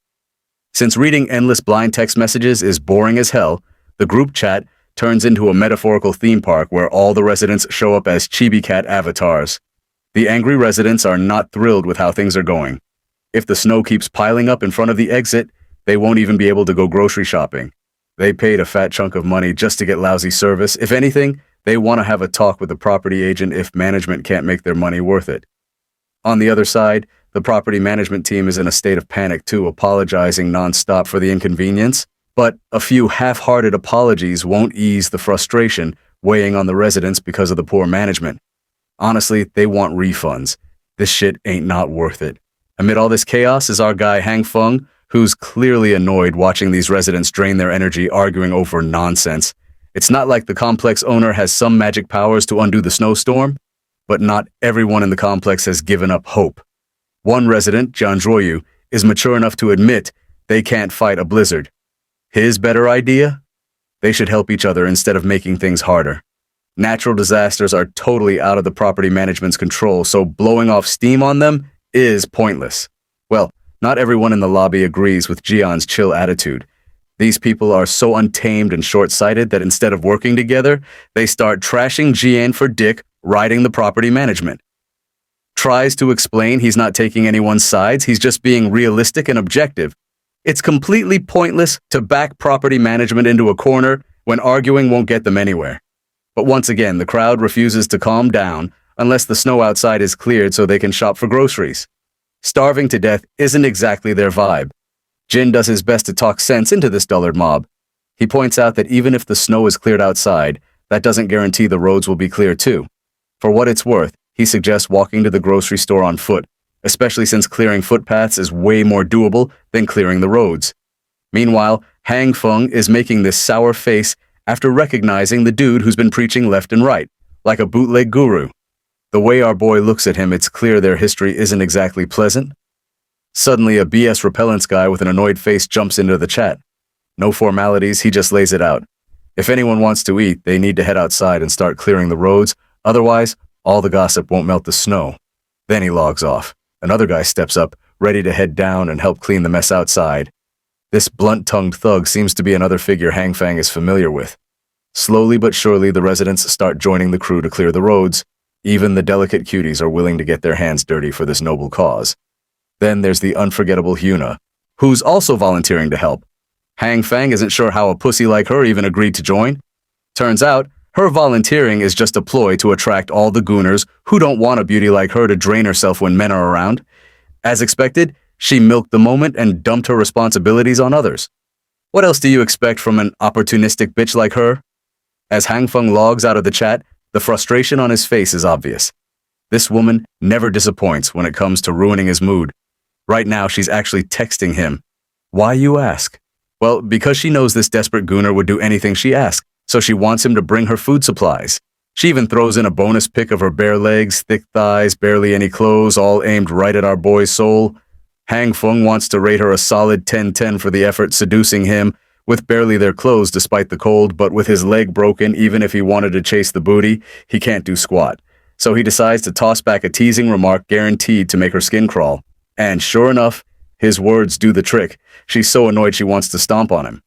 Since reading endless blind text messages is boring as hell, the group chat turns into a metaphorical theme park where all the residents show up as chibi cat avatars. The angry residents are not thrilled with how things are going. If the snow keeps piling up in front of the exit, they won't even be able to go grocery shopping. They paid a fat chunk of money just to get lousy service. If anything, they want to have a talk with the property agent if management can't make their money worth it. On the other side, the property management team is in a state of panic too, apologizing nonstop for the inconvenience. But a few half-hearted apologies won't ease the frustration weighing on the residents because of the poor management. Honestly, they want refunds. This shit ain't not worth it. Amid all this chaos is our guy Han Feng, who's clearly annoyed watching these residents drain their energy arguing over nonsense. It's not like the complex owner has some magic powers to undo the snowstorm, but not everyone in the complex has given up hope. One resident, Jianzhuoyu, is mature enough to admit they can't fight a blizzard. His better idea? They should help each other instead of making things harder. Natural disasters are totally out of the property management's control, so blowing off steam on them is pointless. Well, not everyone in the lobby agrees with Jian's chill attitude. These people are so untamed and short-sighted that instead of working together, they start trashing Jian for dick riding the property management. Tries to explain he's not taking anyone's sides, he's just being realistic and objective. It's completely pointless to back property management into a corner when arguing won't get them anywhere. But once again, the crowd refuses to calm down unless the snow outside is cleared so they can shop for groceries. Starving to death isn't exactly their vibe. Jin does his best to talk sense into this dullard mob. He points out that even if the snow is cleared outside, that doesn't guarantee the roads will be clear too. For what it's worth, he suggests walking to the grocery store on foot, especially since clearing footpaths is way more doable than clearing the roads. Meanwhile, Hang Feng is making this sour face after recognizing the dude who's been preaching left and right, like a bootleg guru. The way our boy looks at him, it's clear their history isn't exactly pleasant. Suddenly, a BS repellents guy with an annoyed face jumps into the chat. No formalities, he just lays it out. If anyone wants to eat, they need to head outside and start clearing the roads, otherwise, all the gossip won't melt the snow. Then he logs off. Another guy steps up, ready to head down and help clean the mess outside. This blunt-tongued thug seems to be another figure Hang Feng is familiar with. Slowly but surely, the residents start joining the crew to clear the roads. Even the delicate cuties are willing to get their hands dirty for this noble cause. Then there's the unforgettable Hyuna, who's also volunteering to help. Hang Feng isn't sure how a pussy like her even agreed to join. Turns out, her volunteering is just a ploy to attract all the gooners who don't want a beauty like her to drain herself when men are around. As expected, she milked the moment and dumped her responsibilities on others. What else do you expect from an opportunistic bitch like her? As Hang Feng logs out of the chat, the frustration on his face is obvious. This woman never disappoints when it comes to ruining his mood. Right now, she's actually texting him. Why, you ask? Well, because she knows this desperate gooner would do anything she asks, so she wants him to bring her food supplies. She even throws in a bonus pic of her bare legs, thick thighs, barely any clothes, all aimed right at our boy's soul. Hang Feng wants to rate her a solid 10-10 for the effort seducing him, with barely their clothes despite the cold, but with his leg broken, even if he wanted to chase the booty, he can't do squat. So he decides to toss back a teasing remark guaranteed to make her skin crawl. And sure enough, his words do the trick. She's so annoyed she wants to stomp on him.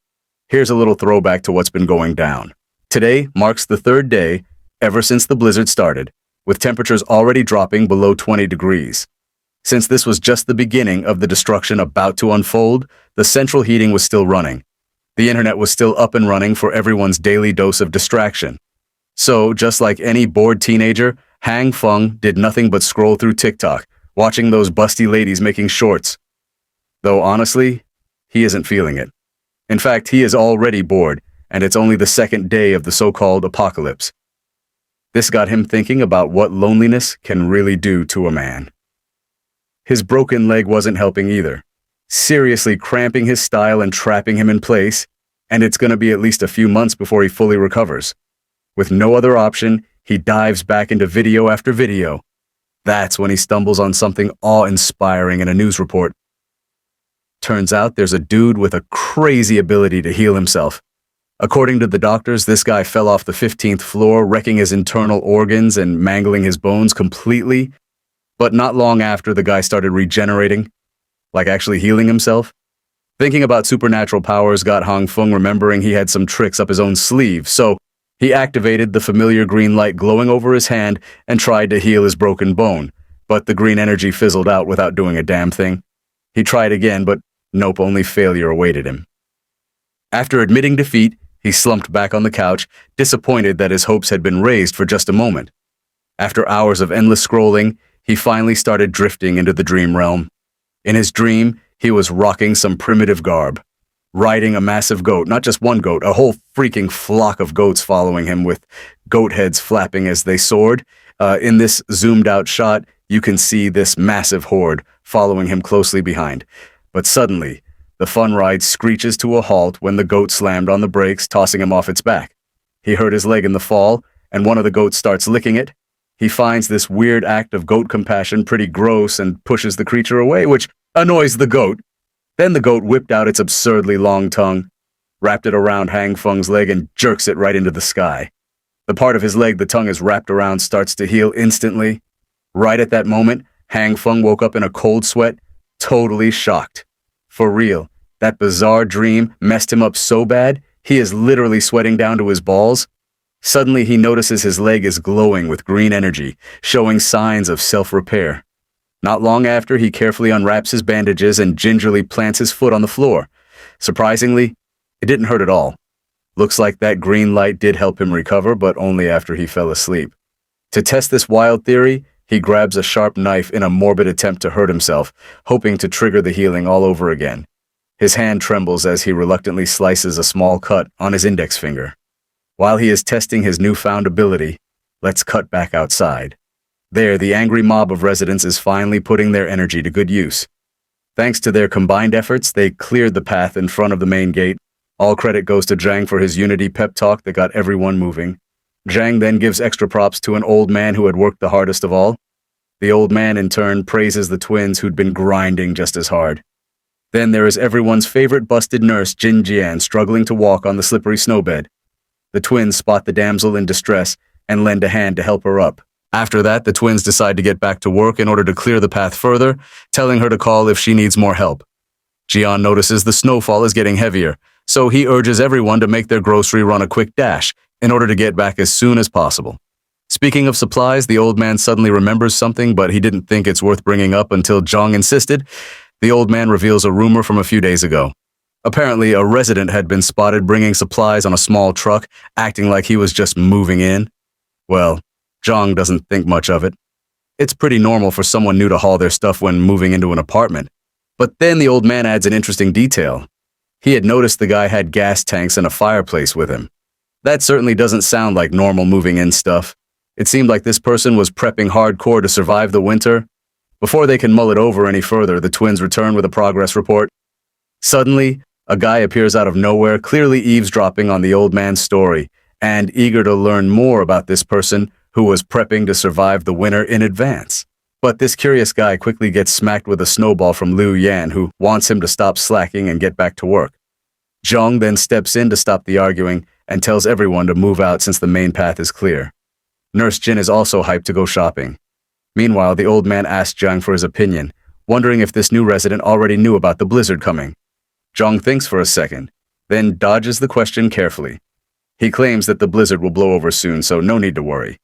Here's a little throwback to what's been going down. Today marks the third day ever since the blizzard started, with temperatures already dropping below 20 degrees. Since this was just the beginning of the destruction about to unfold, the central heating was still running. The internet was still up and running for everyone's daily dose of distraction. So, just like any bored teenager, Hang Feng did nothing but scroll through TikTok, watching those busty ladies making shorts. Though honestly, he isn't feeling it. In fact, he is already bored, and it's only the second day of the so-called apocalypse. This got him thinking about what loneliness can really do to a man. His broken leg wasn't helping either, seriously cramping his style and trapping him in place, and it's going to be at least a few months before he fully recovers. With no other option, he dives back into video after video. That's when he stumbles on something awe-inspiring in a news report. Turns out there's a dude with a crazy ability to heal himself. According to the doctors, this guy fell off the 15th floor, wrecking his internal organs and mangling his bones completely. But not long after, the guy started regenerating, like actually healing himself. Thinking about supernatural powers got Hang Feng remembering he had some tricks up his own sleeve, so he activated the familiar green light glowing over his hand and tried to heal his broken bone, but the green energy fizzled out without doing a damn thing. He tried again, but nope, only failure awaited him. After admitting defeat, he slumped back on the couch, disappointed that his hopes had been raised for just a moment. After hours of endless scrolling, he finally started drifting into the dream realm. In his dream, he was rocking some primitive garb, riding a massive goat, not just one goat, a whole freaking flock of goats following him with goat heads flapping as they soared. In this zoomed-out shot, you can see this massive horde following him closely behind. But suddenly, the fun ride screeches to a halt when the goat slammed on the brakes, tossing him off its back. He hurt his leg in the fall, and one of the goats starts licking it. He finds this weird act of goat compassion pretty gross and pushes the creature away, which annoys the goat. Then the goat whipped out its absurdly long tongue, wrapped it around Hang Feng's leg, and jerks it right into the sky. The part of his leg the tongue is wrapped around starts to heal instantly. Right at that moment, Hang Feng woke up in a cold sweat, totally shocked. For real, that bizarre dream messed him up so bad, he is literally sweating down to his balls. Suddenly, he notices his leg is glowing with green energy, showing signs of self-repair. Not long after, he carefully unwraps his bandages and gingerly plants his foot on the floor. Surprisingly, it didn't hurt at all. Looks like that green light did help him recover, but only after he fell asleep. To test this wild theory, he grabs a sharp knife in a morbid attempt to hurt himself, hoping to trigger the healing all over again. His hand trembles as he reluctantly slices a small cut on his index finger. While he is testing his newfound ability, let's cut back outside. There, the angry mob of residents is finally putting their energy to good use. Thanks to their combined efforts, they cleared the path in front of the main gate, All credit goes to Zhang for his unity pep talk that got everyone moving. Zhang then gives extra props to an old man who had worked the hardest of all. The old man, in turn, praises the twins who'd been grinding just as hard. Then there is everyone's favorite busted nurse, Jin Jian, struggling to walk on the slippery snowbed. The twins spot the damsel in distress and lend a hand to help her up. After that, the twins decide to get back to work in order to clear the path further, telling her to call if she needs more help. Jian notices the snowfall is getting heavier, so he urges everyone to make their grocery run a quick dash in order to get back as soon as possible. Speaking of supplies, the old man suddenly remembers something, but he didn't think it's worth bringing up until Zhang insisted. The old man reveals a rumor from a few days ago. Apparently, a resident had been spotted bringing supplies on a small truck, acting like he was just moving in. Well, Zhang doesn't think much of it. It's pretty normal for someone new to haul their stuff when moving into an apartment. But then the old man adds an interesting detail. He had noticed the guy had gas tanks and a fireplace with him. That certainly doesn't sound like normal moving in stuff. It seemed like this person was prepping hardcore to survive the winter. Before they can mull it over any further, the twins return with a progress report. Suddenly, a guy appears out of nowhere, clearly eavesdropping on the old man's story, and eager to learn more about this person who was prepping to survive the winter in advance. But this curious guy quickly gets smacked with a snowball from Liu Yan, who wants him to stop slacking and get back to work. Zhang then steps in to stop the arguing and tells everyone to move out since the main path is clear. Nurse Jin is also hyped to go shopping. Meanwhile, the old man asks Zhang for his opinion, wondering if this new resident already knew about the blizzard coming. Zhang thinks for a second, then dodges the question carefully. He claims that the blizzard will blow over soon, so no need to worry.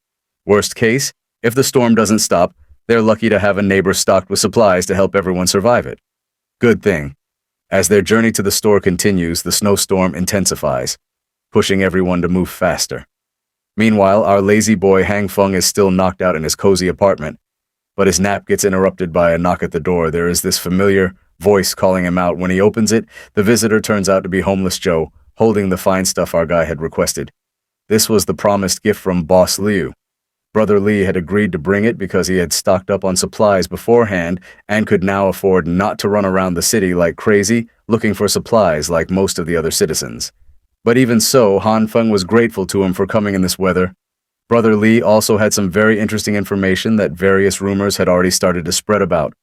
Worst case, if the storm doesn't stop, they're lucky to have a neighbor stocked with supplies to help everyone survive it. Good thing. As their journey to the store continues, the snowstorm intensifies, pushing everyone to move faster. Meanwhile, our lazy boy Hang Feng is still knocked out in his cozy apartment, but his nap gets interrupted by a knock at the door. There is this familiar voice calling him out. When he opens it, the visitor turns out to be homeless Joe, holding the fine stuff our guy had requested. This was the promised gift from Boss Liu. Brother Lee had agreed to bring it because he had stocked up on supplies beforehand and could now afford not to run around the city like crazy looking for supplies like most of the other citizens. But even so, Han Feng was grateful to him for coming in this weather. Brother Lee also had some very interesting information that various rumors had already started to spread about.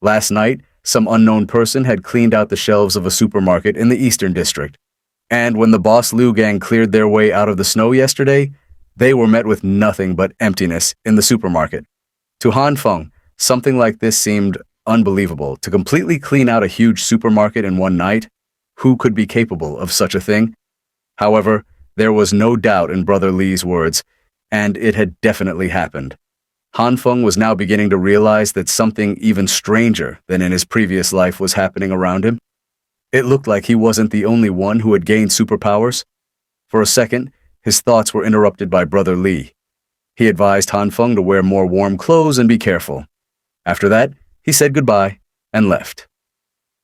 Last night, some unknown person had cleaned out the shelves of a supermarket in the Eastern District. And when the Boss Liu gang cleared their way out of the snow yesterday, they were met with nothing but emptiness in the supermarket. To Han Feng, something like this seemed unbelievable. To completely clean out a huge supermarket in one night, who could be capable of such a thing? However, there was no doubt in Brother Lee's words, and it had definitely happened. Han Feng was now beginning to realize that something even stranger than in his previous life was happening around him. It looked like he wasn't the only one who had gained superpowers. For a second, his thoughts were interrupted by Brother Lee. He advised Han Feng to wear more warm clothes and be careful. After that, he said goodbye and left.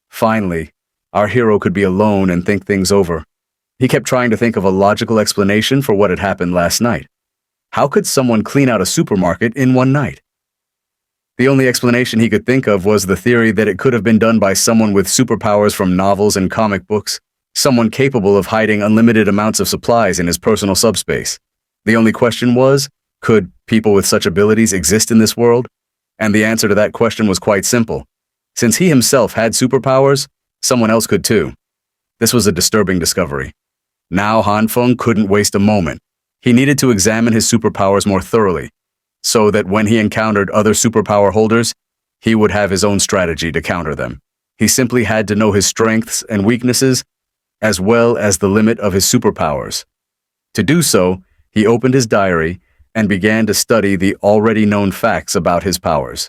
Finally, our hero could be alone and think things over. He kept trying to think of a logical explanation for what had happened last night. How could someone clean out a supermarket in one night? The only explanation he could think of was the theory that it could have been done by someone with superpowers from novels and comic books, someone capable of hiding unlimited amounts of supplies in his personal subspace. The only question was, could people with such abilities exist in this world? And the answer to that question was quite simple. Since he himself had superpowers, someone else could too. This was a disturbing discovery. Now Han Feng couldn't waste a moment. He needed to examine his superpowers more thoroughly, so that when he encountered other superpower holders, he would have his own strategy to counter them. He simply had to know his strengths and weaknesses, as well as the limit of his superpowers. To do so, he opened his diary and began to study the already known facts about his powers.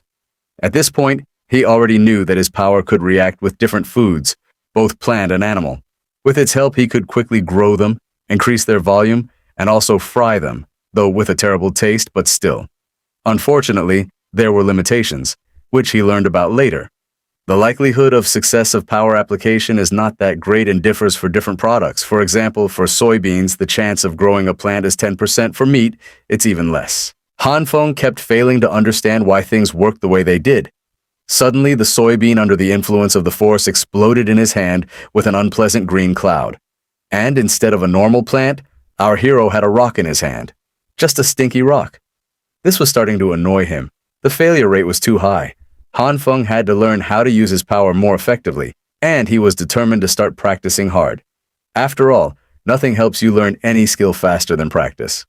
At this point, he already knew that his power could react with different foods, both plant and animal. With its help, he could quickly grow them, increase their volume, and also fry them, though with a terrible taste, but still. Unfortunately, there were limitations, which he learned about later. The likelihood of success of power application is not that great and differs for different products. For example, for soybeans, the chance of growing a plant is 10%. For meat, it's even less. Han Feng kept failing to understand why things worked the way they did. Suddenly, the soybean under the influence of the force exploded in his hand with an unpleasant green cloud. And instead of a normal plant, our hero had a rock in his hand. Just a stinky rock. This was starting to annoy him. The failure rate was too high. Han Feng had to learn how to use his power more effectively, and he was determined to start practicing hard. After all, nothing helps you learn any skill faster than practice.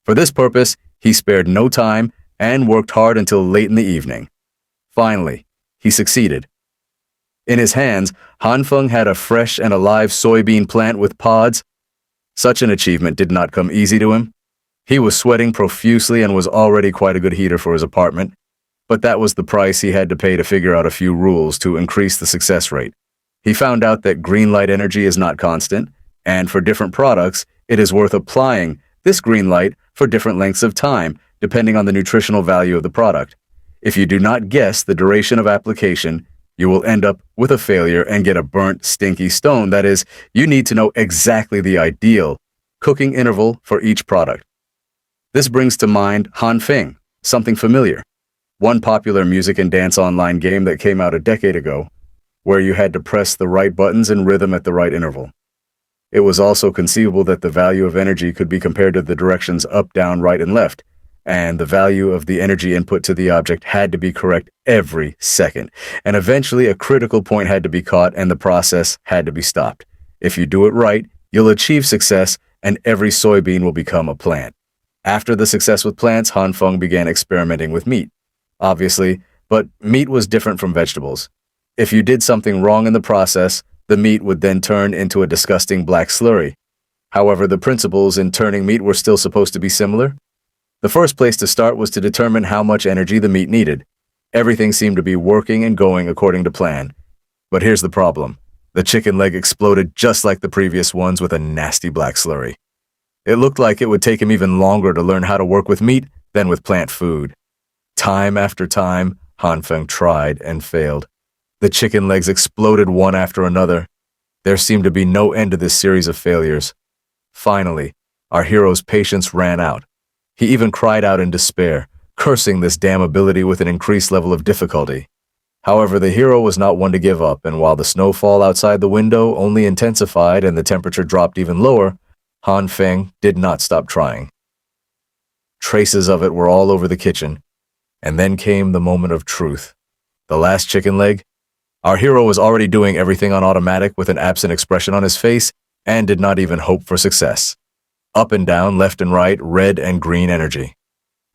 For this purpose, he spared no time and worked hard until late in the evening. Finally, he succeeded. In his hands, Han Feng had a fresh and alive soybean plant with pods. Such an achievement did not come easy to him. He was sweating profusely and was already quite a good heater for his apartment, but that was the price he had to pay to figure out a few rules to increase the success rate. He found out that green light energy is not constant, and for different products, it is worth applying this green light for different lengths of time, depending on the nutritional value of the product. If you do not guess the duration of application, you will end up with a failure and get a burnt, stinky stone. That is, you need to know exactly the ideal cooking interval for each product. This brings to mind Han Feng, something familiar. One popular music and dance online game that came out a decade ago, where you had to press the right buttons in rhythm at the right interval. It was also conceivable that the value of energy could be compared to the directions up, down, right, and left, and the value of the energy input to the object had to be correct every second, and eventually a critical point had to be caught and the process had to be stopped. If you do it right, you'll achieve success and every soybean will become a plant. After the success with plants, Han Feng began experimenting with meat. Obviously, but meat was different from vegetables. If you did something wrong in the process, the meat would then turn into a disgusting black slurry. However, the principles in turning meat were still supposed to be similar. The first place to start was to determine how much energy the meat needed. Everything seemed to be working and going according to plan. But here's the problem. The chicken leg exploded just like the previous ones with a nasty black slurry. It looked like it would take him even longer to learn how to work with meat than with plant food. Time after time, Han Feng tried and failed. The chicken legs exploded one after another. There seemed to be no end to this series of failures. Finally, our hero's patience ran out. He even cried out in despair, cursing this damn ability with an increased level of difficulty. However, the hero was not one to give up, and while the snowfall outside the window only intensified and the temperature dropped even lower, Han Feng did not stop trying. Traces of it were all over the kitchen, and then came the moment of truth. The last chicken leg. Our hero was already doing everything on automatic with an absent expression on his face and did not even hope for success. Up and down, left and right, red and green energy.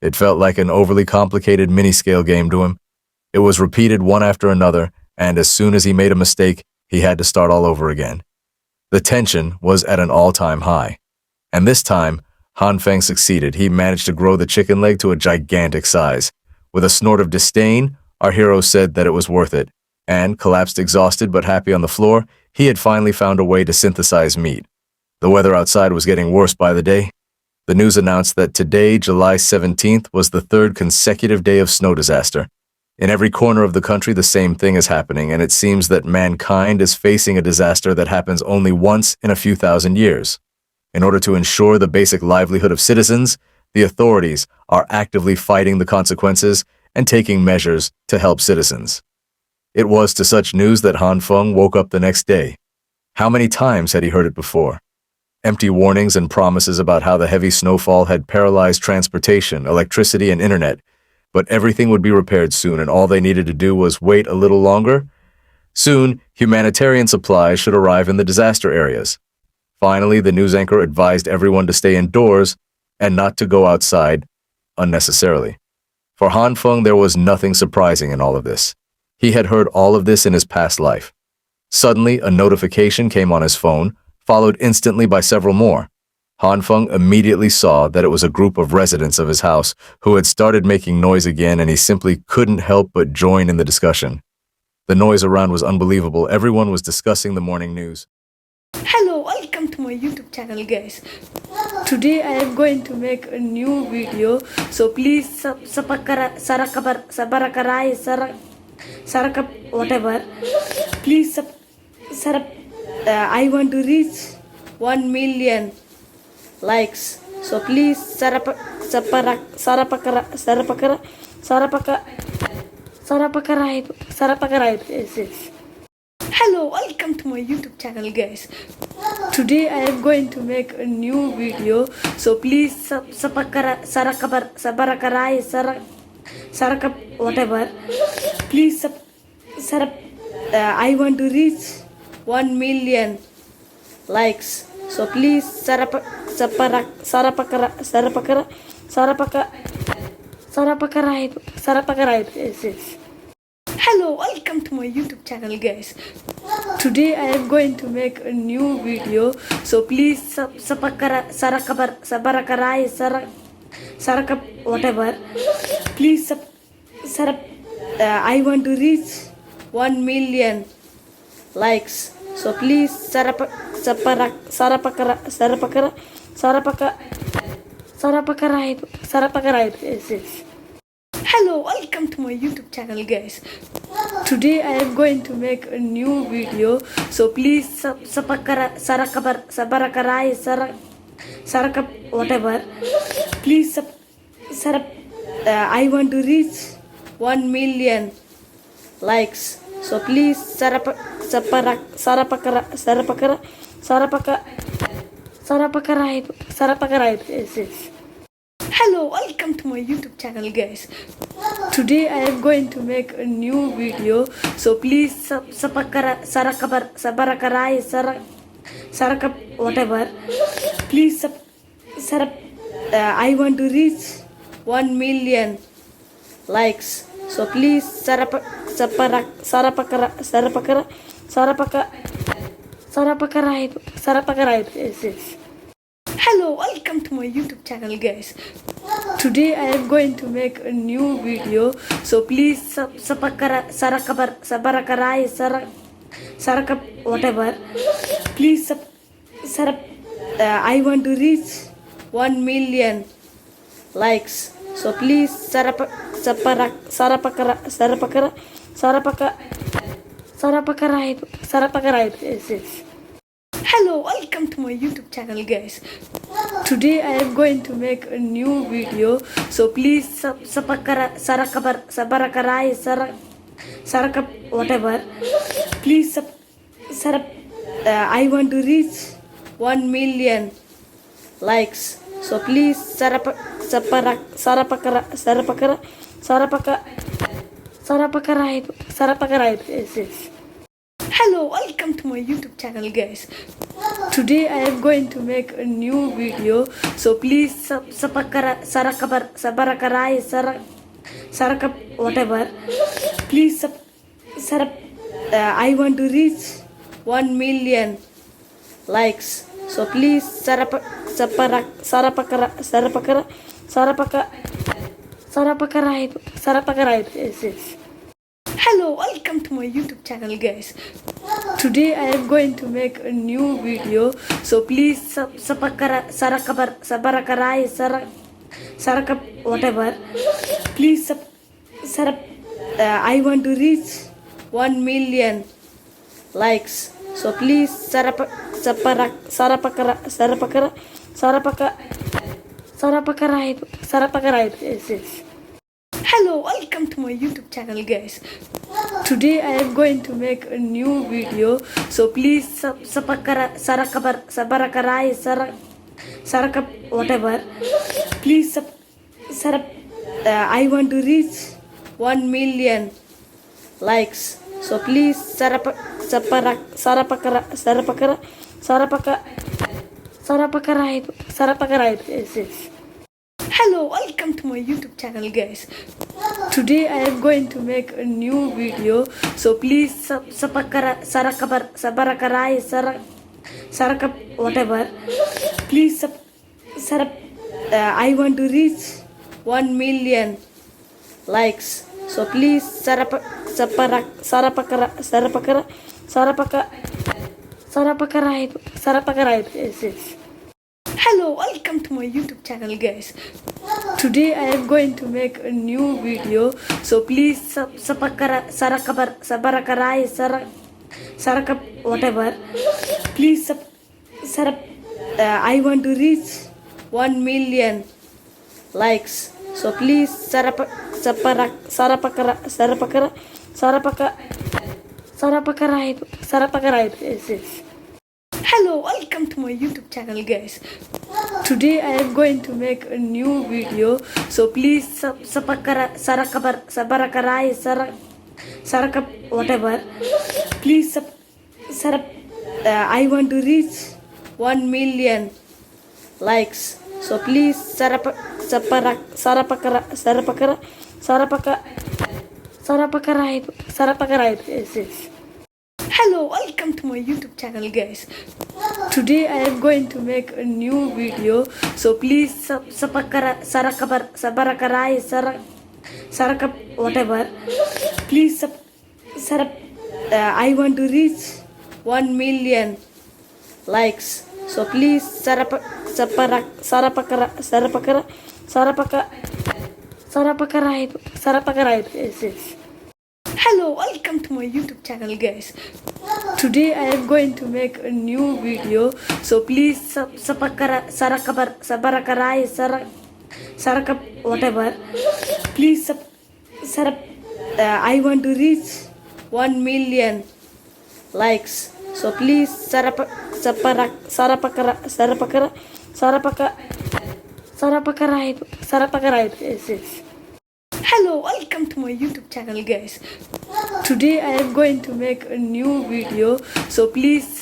It felt like an overly complicated mini-scale game to him. It was repeated one after another, and as soon as he made a mistake, he had to start all over again. The tension was at an all-time high. And this time, Han Feng succeeded. He managed to grow the chicken leg to a gigantic size. With a snort of disdain, our hero said that it was worth it, and, collapsed exhausted but happy on the floor, he had finally found a way to synthesize meat. The weather outside was getting worse by the day. The news announced that today, July 17th, was the third consecutive day of snow disaster. In every corner of the country, the same thing is happening, and it seems that mankind is facing a disaster that happens only once in a few thousand years. In order to ensure the basic livelihood of citizens, the authorities are actively fighting the consequences and taking measures to help citizens. It was to such news that Han Feng woke up the next day. How many times had he heard it before? Empty warnings and promises about how the heavy snowfall had paralyzed transportation, electricity, and internet. But everything would be repaired soon, and all they needed to do was wait a little longer. Soon, humanitarian supplies should arrive in the disaster areas. Finally, the news anchor advised everyone to stay indoors and not to go outside unnecessarily. For Han Feng, there was nothing surprising in all of this. He had heard all of this in his past life. Suddenly, a notification came on his phone, followed instantly by several more. Han Feng immediately saw that it was a group of residents of his house who had started making noise again, and he simply couldn't help but join in the discussion. The noise around was unbelievable. Everyone was discussing the morning news. Hello, welcome to my YouTube channel, guys. Today I am going to make a new video, so please whatever. Please I want to reach 1 million likes. So please Yes. Hello, welcome to my YouTube channel, guys. Today I am going to make a new video, so please whatever. Please I want to reach 1 million likes. So please yes. Hello, welcome to my YouTube channel, guys. Today I am going to make a new video, so please whatever. Please I want to reach 1 million likes. So please yes. Hello, welcome to my YouTube channel, guys. Today I am going to make a new video, so please whatever. Please I want to reach 1 million likes. So please yes. Hello, welcome to my YouTube channel, guys. Today I am going to make a new video, so please whatever. Please I want to reach 1 million likes. So please yes. Hello, welcome to my YouTube channel, guys. Today I am going to make a new video, so please whatever. Please I want to reach 1 million likes. So please yes. Hello, welcome to my YouTube channel, guys. Today I am going to make a new video, so please whatever. Please I want to reach 1 million likes. So please yes. Hello, welcome to my YouTube channel, guys. Today I am going to make a new video, so please whatever. Please I want to reach 1 million likes. So please yes. Hello, welcome to my YouTube channel, guys. Today I am going to make a new video, so please whatever. Please I want to reach 1 million likes. So please yes. Hello, welcome to my YouTube channel, guys. Today I am going to make a new video, so please whatever. Please I want to reach 1 million likes. So please yes. Hello, welcome to my YouTube channel, guys. Today I am going to make a new video, so please whatever. Please I want to reach 1 million likes. So please yes. Hello, welcome to my YouTube channel, guys. Today I am going to make a new video, so please whatever. Please I want to reach 1 million likes. So please yes. Hello, welcome to my YouTube channel, guys. Today I am going to make a new video, so please whatever. Please I want to reach 1 million likes. So please yes. Hello, welcome to my YouTube channel, guys. Today I am going to make a new video, so please whatever. Please I want to reach 1 million likes. So please yes. Hello, welcome to my YouTube channel, guys. Today I am going to make a new video, so please whatever. Please I want to reach 1 million likes. So please yes. Hello, welcome to my YouTube channel, guys. Today I am going to make a new video, so please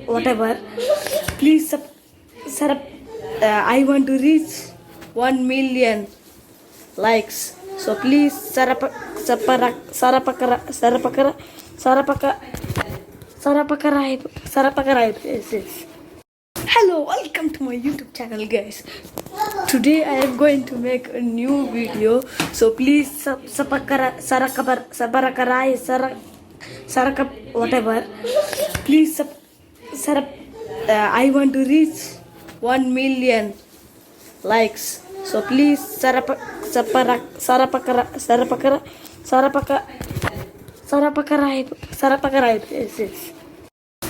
whatever. Please I want to reach 1 million likes. So please yes. Hello, welcome to my YouTube channel, guys. Today I am going to make a new video, so please whatever. Please I want to reach 1 million likes. So please yes.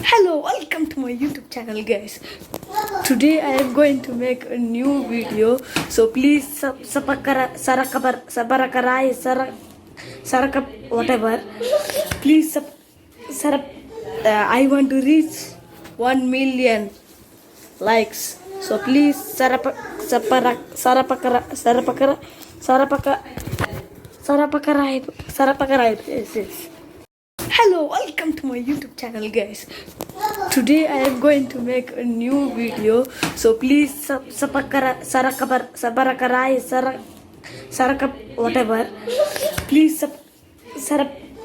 Hello, welcome to my YouTube channel, guys. Today I am going to make a new video, so please whatever. Please I want to reach 1 million likes. So please yes. Hello, welcome to my YouTube channel, guys. Today I am going to make a new video, so please whatever. Please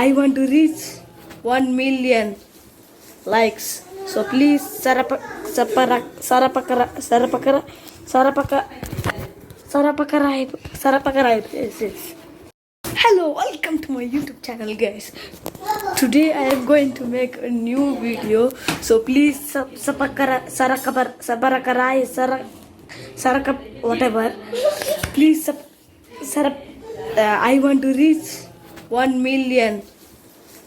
I want to reach 1 million likes. So please yes. Hello, welcome to my YouTube channel, guys. Today I am going to make a new video, so please whatever. Please I want to reach 1 million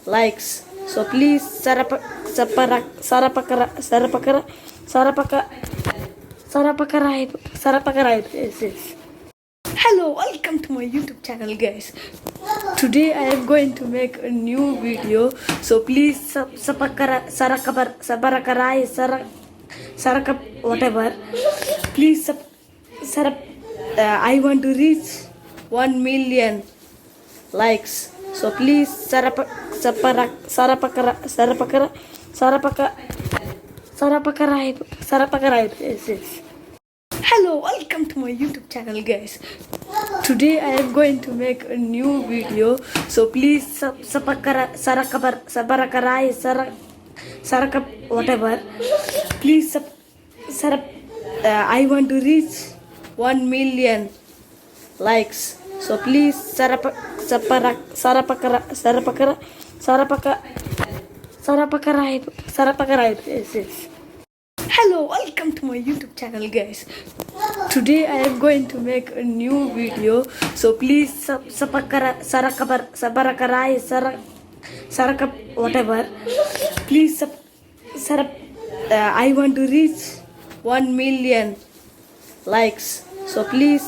likes. So please yes. Hello, welcome to my YouTube channel, guys. Today I am going to make a new video, so please whatever. Please I want to reach 1 million likes. So please yes. Hello, welcome to my YouTube channel, guys. Today I am going to make a new video, so please whatever. Please I want to reach 1 million likes. So please yes. Hello, welcome to my YouTube channel, guys. Today I am going to make a new video, so please whatever. Please I want to reach 1 million likes. So please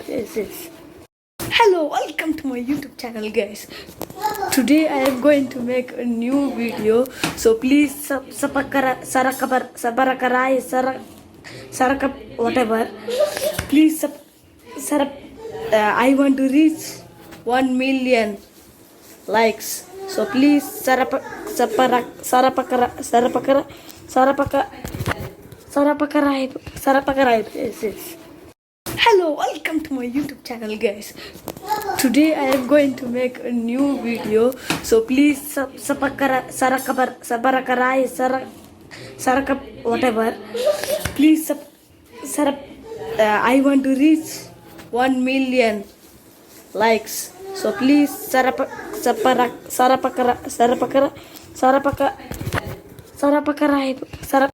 Yes. Hello, welcome to my YouTube channel, guys. Today I am going to make a new video, so please whatever. Please I want to reach 1 million likes. So please yes. Hello, welcome to my YouTube channel, guys. Today I am going to make a new video, so please whatever. Please I want to reach 1 million likes. So please